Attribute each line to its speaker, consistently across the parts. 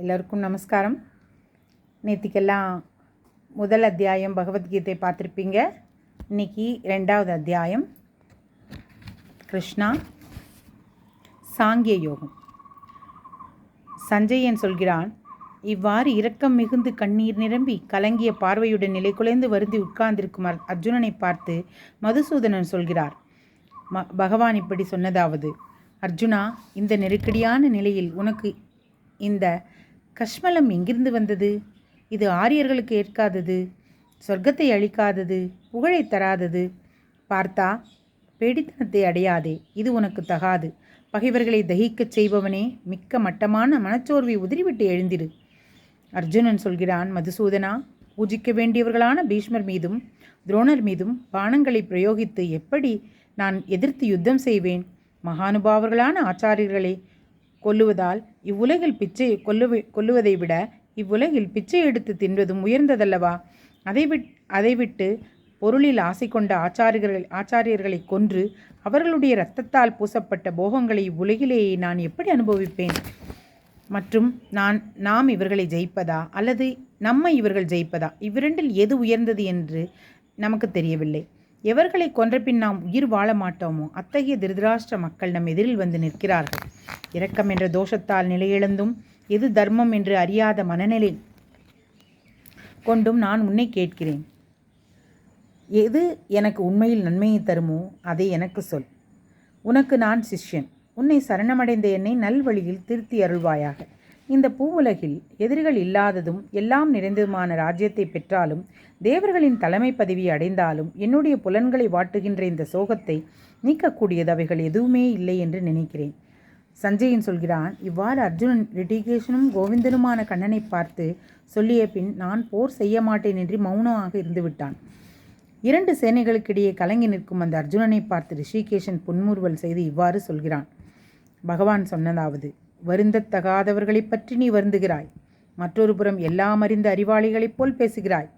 Speaker 1: எல்லோருக்கும் நமஸ்காரம். நேற்றுக்கெல்லாம் முதல் அத்தியாயம் பகவத்கீதை பார்த்துருப்பீங்க. இன்றைக்கி 2வது அத்தியாயம் கிருஷ்ணா சாங்கிய யோகம். சஞ்சயன் சொல்கிறான், இவ்வாறு இரக்கம் மிகுந்து கண்ணீர் நிரம்பி கலங்கிய பார்வையுடன் நிலை குலைந்து வருந்தி உட்கார்ந்திருக்கும் அர்ஜுனனை பார்த்து மதுசூதனன் சொல்கிறார், பகவான் இப்படி சொன்னதாவது: அர்ஜுனா, இந்த நெருக்கடியான நிலையில் உனக்கு இந்த கஷ்மலம் எங்கிருந்து வந்தது? இது ஆரியர்களுக்கு ஏற்காதது, சொர்க்கத்தை அளிக்காதது, புகழை தராதது. பார்த்தா பேடித்தனத்தை அடையாதே, இது உனக்கு தகாது. பகைவர்களை தகிக்கச் செய்பவனே, மிக்க மட்டமான மனச்சோர்வை உதிரிவிட்டு எழுந்திரு. அர்ஜுனன் சொல்கிறான், மதுசூதனா, பூஜிக்க வேண்டியவர்களான பீஷ்மர் மீதும் துரோணர் மீதும் பானங்களை பிரயோகித்து எப்படி நான் எதிர்த்து யுத்தம் செய்வேன்? மகானுபாவர்களான ஆச்சாரியர்களை கொல்லுவதால் இவ்வுலகில் கொல்லுவதை விட இவ்வுலகில் பிச்சை எடுத்து தின்வதும் உயர்ந்ததல்லவா? அதை விட்டு பொருளில் ஆசை கொண்ட ஆச்சாரியர்களை கொன்று அவர்களுடைய இரத்தத்தால் பூசப்பட்ட போகங்களை இவ்வுலகிலேயே நான் எப்படி அனுபவிப்பேன்? மற்றும் நாம் இவர்களை ஜெயிப்பதா அல்லது நம்மை இவர்கள் ஜெயிப்பதா? இவ்விரண்டில் எது உயர்ந்தது என்று நமக்கு தெரியவில்லை. எவர்களை கொன்றபின் நாம் உயிர் வாழ மாட்டோமோ அத்தகைய திருதராஷ்டிர மக்கள் நம் எதிரில் வந்து நிற்கிறார்கள். இரக்கம் என்ற தோஷத்தால் நிலையிழந்தும் எது தர்மம் என்று அறியாத மனநிலை கொண்டும் நான் உன்னை கேட்கிறேன். எது எனக்கு உண்மையில் நன்மையை தருமோ அதை எனக்கு சொல். உனக்கு நான் சிஷ்யன். உன்னை சரணமடைந்த என்னை நல்வழியில் திருத்தி அருள்வாயாக. இந்த பூவுலகில் எதிரிகள் இல்லாததும் எல்லாம் நிறைந்ததுமான ராஜ்யத்தை பெற்றாலும் தேவர்களின் தலைமை பதவியை அடைந்தாலும் என்னுடைய புலன்களை வாட்டுகின்ற இந்த சோகத்தை நீக்கக்கூடியது அவைகள் எதுவுமே இல்லை என்று நினைக்கிறேன். சஞ்சயன் சொல்கிறான், இவ்வாறு அர்ஜுனன் ரிட்டிகேஷனும் கோவிந்தனுமான கண்ணனை பார்த்து சொல்லிய பின் நான் போர் செய்ய மாட்டேன் என்று மௌனமாக இருந்துவிட்டான். 2 சேனைகளுக்கிடையே கலங்கி நிற்கும் அந்த அர்ஜுனனை பார்த்து ரிஷிகேஷன் புன்முறுவல் செய்து இவ்வாறு சொல்கிறான், பகவான் சொன்னதாவது: வருந்தத்தகாதவர்களை பற்றி நீ வருந்துகிறாய். மற்றொரு புறம் எல்லாம் அறிந்த அறிவாளிகளைப் போல் பேசுகிறாய்.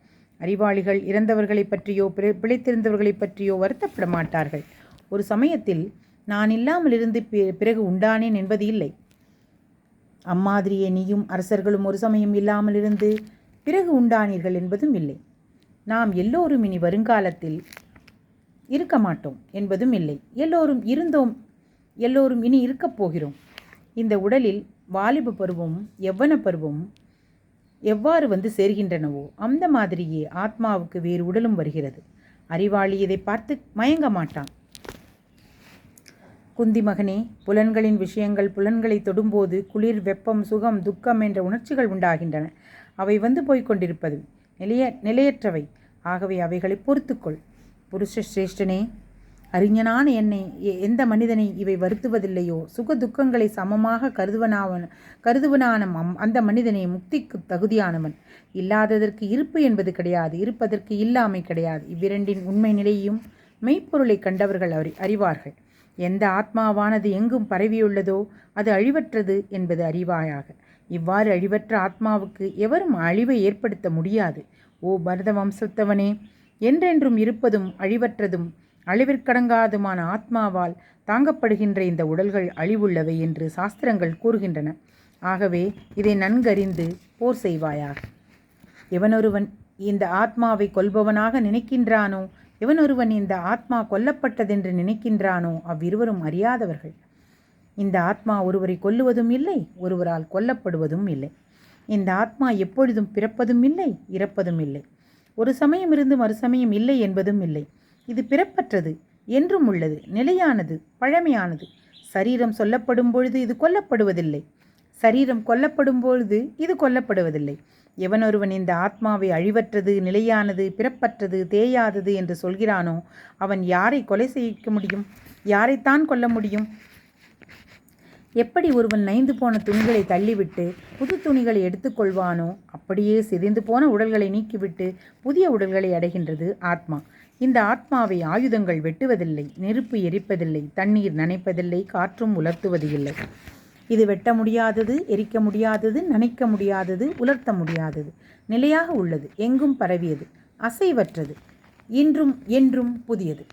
Speaker 1: அறிவாளிகள் இறந்தவர்களை பற்றியோ பிழைத்திருந்தவர்களை பற்றியோ வருத்தப்பட மாட்டார்கள். ஒரு சமயத்தில் நான் இல்லாமல் இருந்து பிறகு உண்டானேன் என்பது இல்லை. அம்மாதிரியே நீயும் அரசர்களும் ஒரு சமயம் இல்லாமல் இருந்து பிறகு உண்டானீர்கள் என்பதும் இல்லை. நாம் எல்லோரும் இனி வருங்காலத்தில் இருக்க மாட்டோம் என்பதும் இல்லை. எல்லோரும் இருந்தோம், எல்லோரும் இனி இருக்கப் போகிறோம். இந்த உடலில் வாலிப பருவம் யவ்வன பருவம் எவ்வாறு வந்து சேர்கின்றனவோ அந்த மாதிரியே ஆத்மாவுக்கு வேறு உடலும் வருகிறது. அறிவாளி இதை பார்த்து மயங்க மாட்டான். குந்தி மகனே, புலன்களின் விஷயங்கள் புலன்களை தொடும்போது குளிர், வெப்பம், சுகம், துக்கம் என்ற உணர்ச்சிகள் உண்டாகின்றன. அவை வந்து போய்கொண்டிருப்பது நிலையற்றவை. ஆகவே அவைகளை பொறுத்துக்கொள். புருஷ சிரேஷ்டனே, அறிஞனான என்னை எந்த மனிதனை இவை வருத்துவதில்லையோ சுக துக்கங்களை சமமாக கருதுவனான அந்த மனிதனை முக்திக்கு தகுதியானவன். இல்லாததற்கு இருப்பு என்பது கிடையாது, இருப்பதற்கு இல்லாமை கிடையாது. இவ்விரண்டின் உண்மை நிலையும் மெய்ப்பொருளை கண்டவர்கள் அறிவார்கள். எந்த ஆத்மாவானது எங்கும் பரவியுள்ளதோ அது அழிவற்றது என்பது அறிவாயாக. இவ்வாறு அழிவற்ற ஆத்மாவுக்கு எவரும் அழிவை ஏற்படுத்த முடியாது. ஓ பரத வம்சத்தவனே, என்றென்றும் இருப்பதும் அழிவற்றதும் அழிவிற்கடங்காதுமான ஆத்மாவால் தாங்கப்படுகின்ற இந்த உடல்கள் அழிவுள்ளவை என்று சாஸ்திரங்கள் கூறுகின்றன. ஆகவே இதை நன்கறிந்து போர் செய்வாயாக. எவனொருவன் இந்த ஆத்மாவை கொல்பவனாக நினைக்கின்றானோ, எவனொருவன் இந்த ஆத்மா கொல்லப்பட்டதென்று நினைக்கின்றானோ அவ்விருவரும் அறியாதவர்கள். இந்த ஆத்மா ஒருவரை கொல்லுவதும் இல்லை, ஒருவரால் கொல்லப்படுவதும் இல்லை. இந்த ஆத்மா எப்பொழுதும் பிறப்பதும் இல்லை, இறப்பதும் இல்லை. ஒரு சமயம் இருந்து மறுசமயம் இல்லை என்பதும் இல்லை. இது பிறப்பற்றது, என்றும் உள்ளது, நிலையானது, பழமையானது. சரீரம் சொல்லப்படும் பொழுது இது கொல்லப்படுவதில்லை, சரீரம் கொல்லப்படும் பொழுது இது கொல்லப்படுவதில்லை. எவனொருவன் இந்த ஆத்மாவை அழிவற்றது, நிலையானது, பிறப்பற்றது, தேயாதது என்று சொல்கிறானோ அவன் யாரை கொலை செய்ய முடியும்? யாரைத்தான் கொல்ல முடியும்? எப்படி ஒருவன் நைந்து போன துணிகளை தள்ளிவிட்டு புது துணிகளை எடுத்துக்கொள்வானோ அப்படியே சிதைந்து போன உடல்களை நீக்கிவிட்டு புதிய உடல்களை அடைகின்றது ஆத்மா. இந்த ஆத்மாவை ஆயுதங்கள் வெட்டுவதில்லை, நெருப்பு எரிப்பதில்லை, தண்ணீர் நனைப்பதில்லை, காற்றும் உலர்த்துவது இல்லை. இது வெட்ட முடியாதது, எரிக்க முடியாதது, நனைக்க முடியாதது, உலர்த்த முடியாதது. நிலையாக உள்ளது, எங்கும் பரவியது, அசைவற்றது, இன்றும் என்றும் புதியது.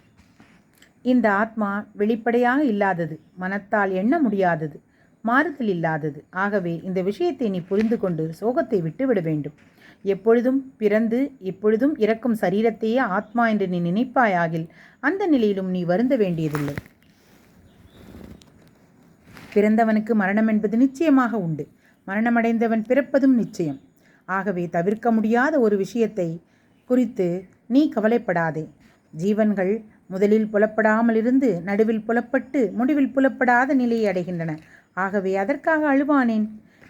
Speaker 1: இந்த ஆத்மா வெளிப்படையாக இல்லாதது, மனத்தால் எண்ண முடியாதது, மாறுதல் இல்லாதது. ஆகவே இந்த விஷயத்தை நீ புரிந்து கொண்டு சோகத்தை விட்டுவிட வேண்டும். எப்பொழுதும் பிறந்து எப்பொழுதும் இறக்கும் சரீரத்தையே ஆத்மா என்று நீ நினைப்பாயாகில் அந்த நிலையிலும் நீ வருந்த வேண்டியதில்லை. பிறந்தவனுக்கு மரணம் என்பது நிச்சயமாக உண்டு. மரணமடைந்தவன் பிறப்பதும் நிச்சயம். ஆகவே தவிர்க்க முடியாத ஒரு விஷயத்தை குறித்து நீ கவலைப்படாதே. ஜீவன்கள் முதலில் புலப்படாமலிருந்து நடுவில் புலப்பட்டு முடிவில் புலப்படாத நிலையை அடைகின்றன. ஆகவே அதற்காக அழுவானேன்?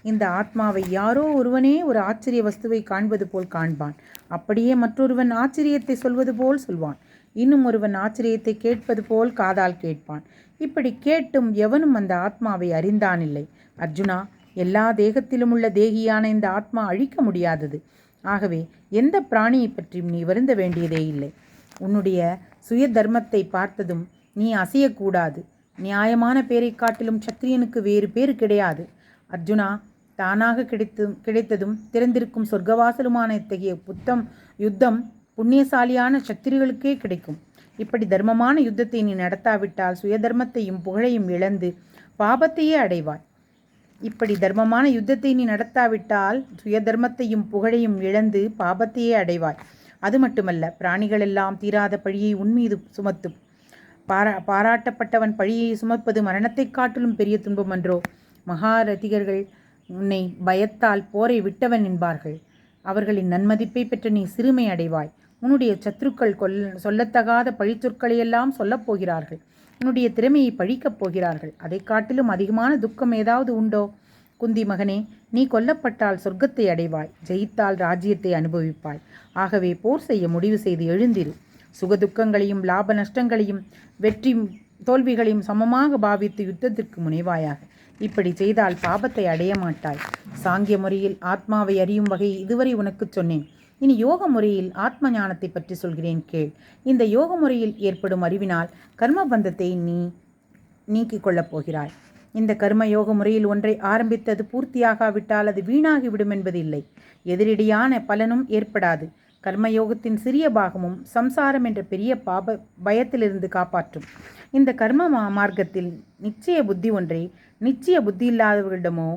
Speaker 1: இந்த ஆத்மாவை யாரோ ஒருவனே ஒரு ஆச்சரிய வஸ்துவை காண்பது போல் காண்பான். அப்படியே மற்றொருவன் ஆச்சரியத்தை சொல்வது போல் சொல்வான். இன்னும் ஒருவன் ஆச்சரியத்தை கேட்பது போல் காதால் கேட்பான். இப்படி கேட்டும் எவனும் அந்த ஆத்மாவை அறிந்தானில்லை. அர்ஜுனா, எல்லா தேகத்திலும் உள்ள தேகியான இந்த ஆத்மா அழிக்க முடியாதது. ஆகவே எந்த பிராணியை பற்றியும் நீ வருந்த வேண்டியதே இல்லை. உன்னுடைய சுய தர்மத்தை பார்த்ததும் நீ அசையக்கூடாது. நியாயமான பேரை காட்டிலும் சத்திரியனுக்கு வேறு பேறு கிடையாது. அர்ஜுனா, தானாக கிடைத்ததும் திறந்திருக்கும் சொர்க்கவாசலுமான இத்தகைய யுத்தம் புண்ணியசாலியான சத்திரிகளுக்கே கிடைக்கும். இப்படி தர்மமான யுத்தத்தை நீ நடத்தாவிட்டால் சுயதர்மத்தையும் புகழையும் இழந்து பாபத்தையே அடைவாய். இப்படி தர்மமான யுத்தத்தை நீ நடத்தாவிட்டால் சுயதர்மத்தையும் புகழையும் இழந்து பாபத்தையே அடைவாய். அது மட்டுமல்ல, பிராணிகளெல்லாம் தீராத பழியை உன்மீது சுமத்தும். பாராட்டப்பட்டவன் பழியை சுமப்பது மரணத்தை காட்டிலும் பெரிய துன்பம் அன்றோ? மகாரதிகர்கள் உன்னை பயத்தால் போரை விட்டவன் என்பார்கள். அவர்களின் நன்மதிப்பை பெற்ற நீ சிறுமை அடைவாய். உன்னுடைய சத்துருக்கள் சொல்லத்தகாத பழிச்சொற்களையெல்லாம் சொல்லப் போகிறார்கள். உன்னுடைய திறமையை பழிக்கப் போகிறார்கள். அதை காட்டிலும் அதிகமான துக்கம் ஏதாவது உண்டோ? குந்தி மகனே, நீ கொல்லப்பட்டால் சொர்க்கத்தை அடைவாய், ஜெயித்தால் ராஜ்யத்தை அனுபவிப்பாய். ஆகவே போர் செய்ய முடிவு செய்து எழுந்திரு. சுகதுக்கங்களையும் லாப நஷ்டங்களையும் வெற்றி தோல்விகளையும் சமமாக பாவித்து யுத்தத்திற்கு முனைவாயாக. இப்படி செய்தால் பாபத்தை அடைய மாட்டாய். சாங்கிய முறையில் ஆத்மாவை அறியும் வகை இதுவரை உனக்கு சொன்னேன். இனி யோக முறையில் ஆத்ம ஞானத்தை பற்றி சொல்கிறேன், கேள். இந்த யோக முறையில் ஏற்படும் அறிவினால் கர்ம பந்தத்தை நீ நீக்கிக் கொள்ளப் போகிறாய். இந்த கர்ம யோக முறையில் ஒன்றை ஆரம்பித்தது பூர்த்தியாகாவிட்டால் அது வீணாகிவிடும் என்பது இல்லை. எதிரடியான பலனும் ஏற்படாது. கர்மயோகத்தின் சிறிய பாகமும் சம்சாரம் என்ற பெரிய பயத்திலிருந்து காப்பாற்றும். இந்த கர்ம மார்க்கத்தில் நிச்சய புத்தி ஒன்றை நிச்சய புத்தி இல்லாதவர்களிடமோ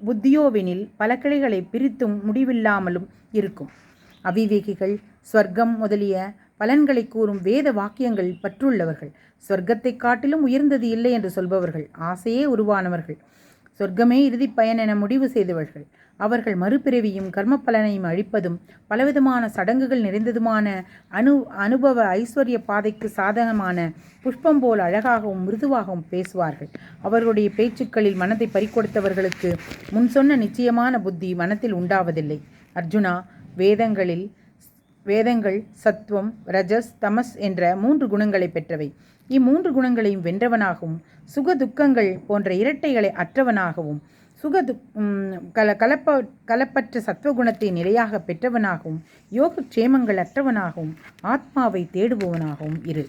Speaker 1: புத்தியோவெனில் பல கிளைகளை பிரித்தும் முடிவில்லாமலும் இருக்கும். அவிவேகிகள் ஸ்வர்க்கம் முதலிய பலன்களை கூறும் வேத வாக்கியங்கள் பற்றுள்ளவர்கள், சொர்க்கத்தை காட்டிலும் உயர்ந்தது இல்லை என்று சொல்பவர்கள், ஆசையே உருவானவர்கள், சொர்க்கமே இறுதி பயன் என முடிவு செய்தவர்கள். அவர்கள் மறுபிறவியும் கர்ம பலனையும் அழிப்பதும் பலவிதமான சடங்குகள் நிறைந்ததுமான அனுபவ ஐஸ்வர்ய பாதைக்கு சாதகமான புஷ்பம் போல் அழகாகவும் மிருதுவாகவும் பேசுவார்கள். அவர்களுடைய பேச்சுக்களில் மனதை பறிகொடுத்தவர்களுக்கு முன் சொன்ன நிச்சயமான புத்தி மனத்தில் உண்டாவதில்லை. அர்ஜுனா, வேதங்கள் சத்வம், ரஜஸ், தமஸ் என்ற 3 குணங்களை பெற்றவை. இம்மூன்று குணங்களையும் வென்றவனாகவும் சுக துக்கங்கள் போன்ற இரட்டைகளை அற்றவனாகவும் கலப்பற்ற சத்வகுணத்தை நிலையாக பெற்றவனாகவும் யோகக்ஷேமங்கள் அற்றவனாகவும் ஆத்மாவை தேடுபவனாகவும் இரு.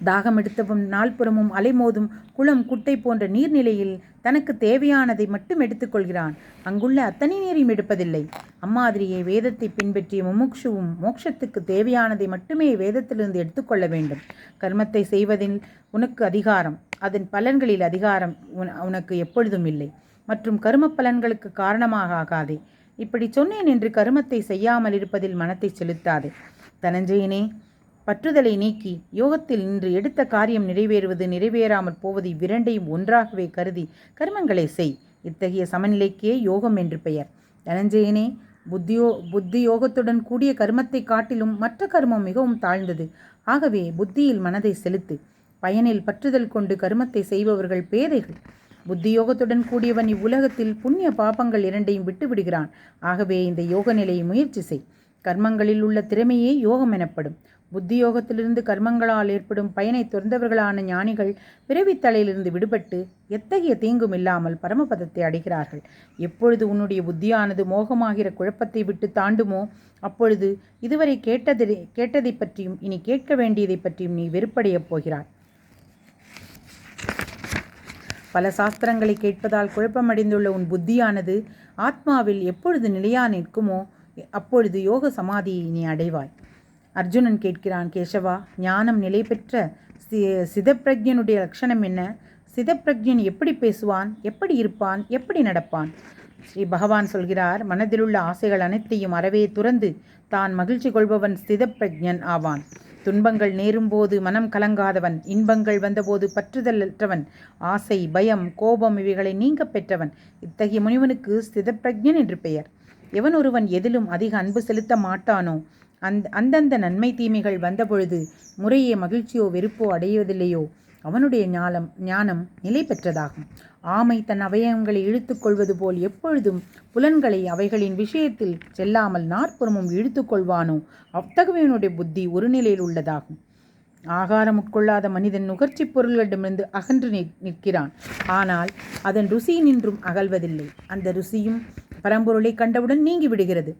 Speaker 1: தாகம் எடுத்தவன் நால்புறமும் அலைமோதும் குளம் குட்டை போன்ற நீர்நிலையில் தனக்கு தேவையானதை மட்டும் எடுத்துக்கொள்கிறான். அங்குள்ள அத்தனை நீரையும் எடுப்பதில்லை. அம்மாதிரியே வேதத்தை பின்பற்றிய முமுட்சுவும் மோட்சத்துக்கு தேவையானதை மட்டுமே வேதத்திலிருந்து எடுத்துக்கொள்ள வேண்டும். கர்மத்தை செய்வதில் உனக்கு அதிகாரம், அதன் பலன்களில் அதிகாரம் உனக்கு எப்பொழுதும் இல்லை. மற்றும் கர்ம பலன்களுக்கு காரணமாக ஆகாதே. இப்படி சொன்னேன் என்று கர்மத்தை செய்யாமல் இருப்பதில் மனத்தை செலுத்தாதே. தனஞ்சயனே, பற்றுதலை நீக்கி யோகத்தில் நின்று எடுத்த காரியம் நிறைவேறுவது நிறைவேறாமல் போவது இவ்விரண்டையும் ஒன்றாகவே கருதி கர்மங்களை செய். இத்தகைய சமநிலைக்கே யோகம் என்று பெயர். தனஞ்சயனே, புத்தி யோகத்துடன் கூடிய கர்மத்தை காட்டிலும் மற்ற கர்மம் மிகவும் தாழ்ந்தது. ஆகவே புத்தியில் மனதை செலுத்து. பயனில் பற்றுதல் கொண்டு கர்மத்தை செய்பவர்கள் பேதைகள். புத்தியோகத்துடன் கூடியவன் இவ்வுலகத்தில் புண்ணிய பாபங்கள் இரண்டையும் விட்டு விடுகிறான். ஆகவே இந்த யோக நிலையை முயற்சி செய். கர்மங்களில் உள்ள திறமையே யோகம் எனப்படும். புத்தியோகத்திலிருந்து கர்மங்களால் ஏற்படும் பயனை துறந்தவர்களான ஞானிகள் பிறவித்தலையிலிருந்து விடுபட்டு எத்தகைய தீங்கும் இல்லாமல் பரமபதத்தை அடைகிறார்கள். எப்பொழுது உன்னுடைய புத்தியானது மோகமாகிற குழப்பத்தை விட்டு தாண்டுமோ அப்பொழுது இதுவரை கேட்டதை பற்றியும் இனி கேட்க வேண்டியதை பற்றியும் நீ வெறுப்படையப் போகிறாய். பல சாஸ்திரங்களை கேட்பதால் குழப்பமடைந்துள்ள உன் புத்தியானது ஆத்மாவில் எப்பொழுது நிலையா நிற்குமோ அப்பொழுது யோக சமாதியை நீ அடைவாய். அர்ஜுனன் கேட்கிறான், கேசவா, ஞானம் நிலை பெற்ற சிதப்பிரஜனுடைய லட்சணம் என்ன? சிதப்பிரஜன் எப்படி பேசுவான், எப்படி இருப்பான், எப்படி நடப்பான்? ஸ்ரீ பகவான் சொல்கிறார், மனதிலுள்ள ஆசைகள் அனைத்தையும் அறவே துறந்து தான் மகிழ்ச்சி கொள்பவன் ஸ்திதப்பிரஜன் ஆவான். துன்பங்கள் நேரும்போது மனம் கலங்காதவன், இன்பங்கள் வந்தபோது பற்றுதலற்றவன், ஆசை, பயம், கோபம் இவைகளை நீங்க பெற்றவன். இத்தகைய முனிவனுக்கு ஸ்திதப்பிரஜன் என்று பெயர். எவன் ஒருவன் எதிலும் அதிக அன்பு செலுத்த மாட்டானோ, அந்தந்த நன்மை தீமைகள் வந்தபொழுது முறையே மகிழ்ச்சியோ வெறுப்போ அடைவதில்லையோ, அவனுடைய ஞானம் நிலை பெற்றதாகும். ஆமை தன் அவயவங்களை இழுத்து கொள்வது போல் எப்பொழுதும் புலன்களை அவைகளின் விஷயத்தில் செல்லாமல் நாற்புறமும் இழுத்து கொள்வானோ, அத்தகையவனுடைய புத்தி ஒரு நிலையில் உள்ளதாகும். ஆகாரம் உட்கொள்ளாத மனிதன் நுகர்ச்சி பொருள்களிடமிருந்து அகன்று நிற்கிறான். ஆனால் அதன் ருசி நின்றும் அகல்வதில்லை. அந்த ருசியும் பரம்பொருளை கண்டவுடன் நீங்கி விடுகிறது.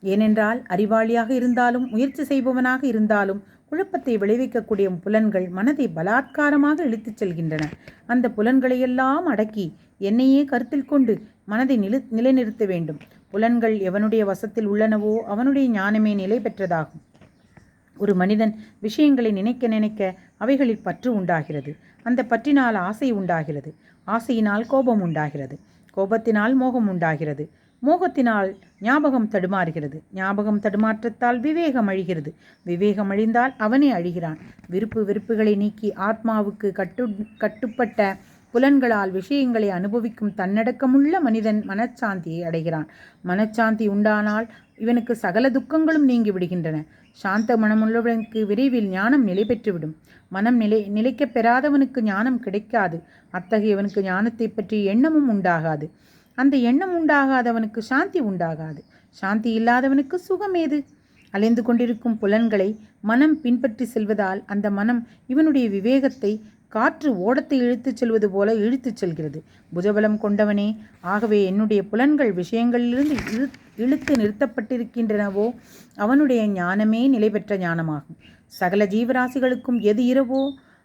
Speaker 1: ஏனென்றால் அறிவாளியாக இருந்தாலும் முயற்சி செய்பவனாக இருந்தாலும் குழப்பத்தை விளைவிக்கக்கூடிய புலன்கள் மனதை பலாத்காரமாக இழுத்துச் செல்கின்றன. அந்த புலன்களையெல்லாம் அடக்கி என்னையே கருத்தில் கொண்டு மனதை நிலைநிறுத்த வேண்டும். புலன்கள் எவனுடைய வசத்தில் உள்ளனவோ அவனுடைய ஞானமே நிலை பெற்றதாகும். ஒரு மனிதன் விஷயங்களை நினைக்க நினைக்க அவைகளில் பற்று உண்டாகிறது. அந்த பற்றினால் ஆசை உண்டாகிறது. ஆசையினால் கோபம் உண்டாகிறது. கோபத்தினால் மோகம் உண்டாகிறது. மோகத்தினால் ஞாபகம் தடுமாறுகிறது. ஞாபகம் தடுமாற்றத்தால் விவேகம் அழிகிறது. விவேகம் அழிந்தால் அவனே அழிகிறான். விருப்பு வெறுப்புகளை நீக்கி ஆத்மாவுக்கு கட்டுப்பட்ட புலன்களால் விஷயங்களை அனுபவிக்கும் தன்னடக்கமுள்ள மனிதன் மனச்சாந்தியை அடைகிறான். மனச்சாந்தி உண்டானால் இவனுக்கு சகல துக்கங்களும் நீங்கி விடுகின்றன. சாந்த மனமுள்ளவனுக்கு விரைவில் ஞானம் நிலை பெற்றுவிடும். மனம் நிலைக்க பெறாதவனுக்கு ஞானம் கிடைக்காது. அத்தகையவனுக்கு ஞானத்தை பற்றி எண்ணமும் உண்டாகாது. அந்த எண்ணம் உண்டாகாதவனுக்கு சாந்தி உண்டாகாது. சாந்தி இல்லாதவனுக்கு சுகம் ஏது? அலைந்து கொண்டிருக்கும் புலன்களை மனம் பின்பற்றி செல்வதால் அந்த மனம் இவனுடைய விவேகத்தை காற்று ஓடத்தை இழுத்துச் செல்வது போல இழுத்துச் செல்கிறது. புஜபலம் கொண்டவனே, ஆகவே என்னுடைய புலன்கள் விஷயங்களிலிருந்து இழுத்து நிறுத்தப்பட்டிருக்கின்றனவோ அவனுடைய ஞானமே நிலை பெற்ற ஞானமாகும். சகல ஜீவராசிகளுக்கும் எது இரவோ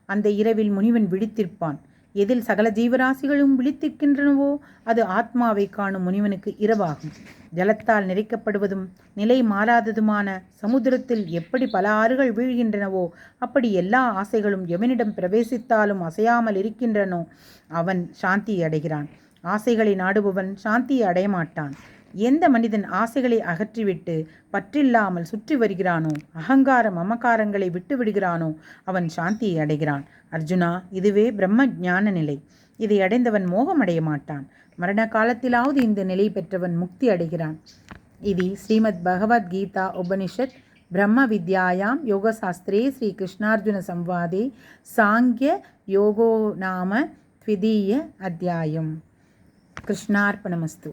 Speaker 1: அந்த இரவில் முனிவன் விழித்திருப்பான். எதில் சகல ஜீவராசிகளும் விழித்திருக்கின்றனவோ அது ஆத்மாவை காணும் முனிவனுக்கு இரவாகும். ஜலத்தால் நிறைக்கப்படுவதும் நிலை மாறாததுமான சமுத்திரத்தில் எப்படி பல ஆறுகள் வீழ்கின்றனவோ அப்படி எல்லா ஆசைகளும் எவனிடம் பிரவேசித்தாலும் அசையாமல் இருக்கின்றனோ அவன் சாந்தியை அடைகிறான். ஆசைகளை நாடுபவன் சாந்தியை அடையமாட்டான். எந்த மனிதன் ஆசைகளை அகற்றிவிட்டு பற்றில்லாமல் சுற்றி வருகிறானோ, அகங்கார மமகாரங்களை விட்டு விடுகிறானோ அவன் சாந்தியை அடைகிறான். அர்ஜுனா, இதுவே பிரம்ம ஞான நிலை. இதை அடைந்தவன் மோகம் அடைய மாட்டான். மரண காலத்திலாவது இந்த நிலை பெற்றவன் முக்தி அடைகிறான். இது ஸ்ரீமத் பகவத்கீதா உபனிஷத் பிரம்ம வித்யாயாம் யோகசாஸ்திரே ஸ்ரீ கிருஷ்ணார்ஜுன சம்வாதே சாங்கிய யோகோ நாம த்விதீய அத்தியாயம். கிருஷ்ணார்ப்பணமஸ்து.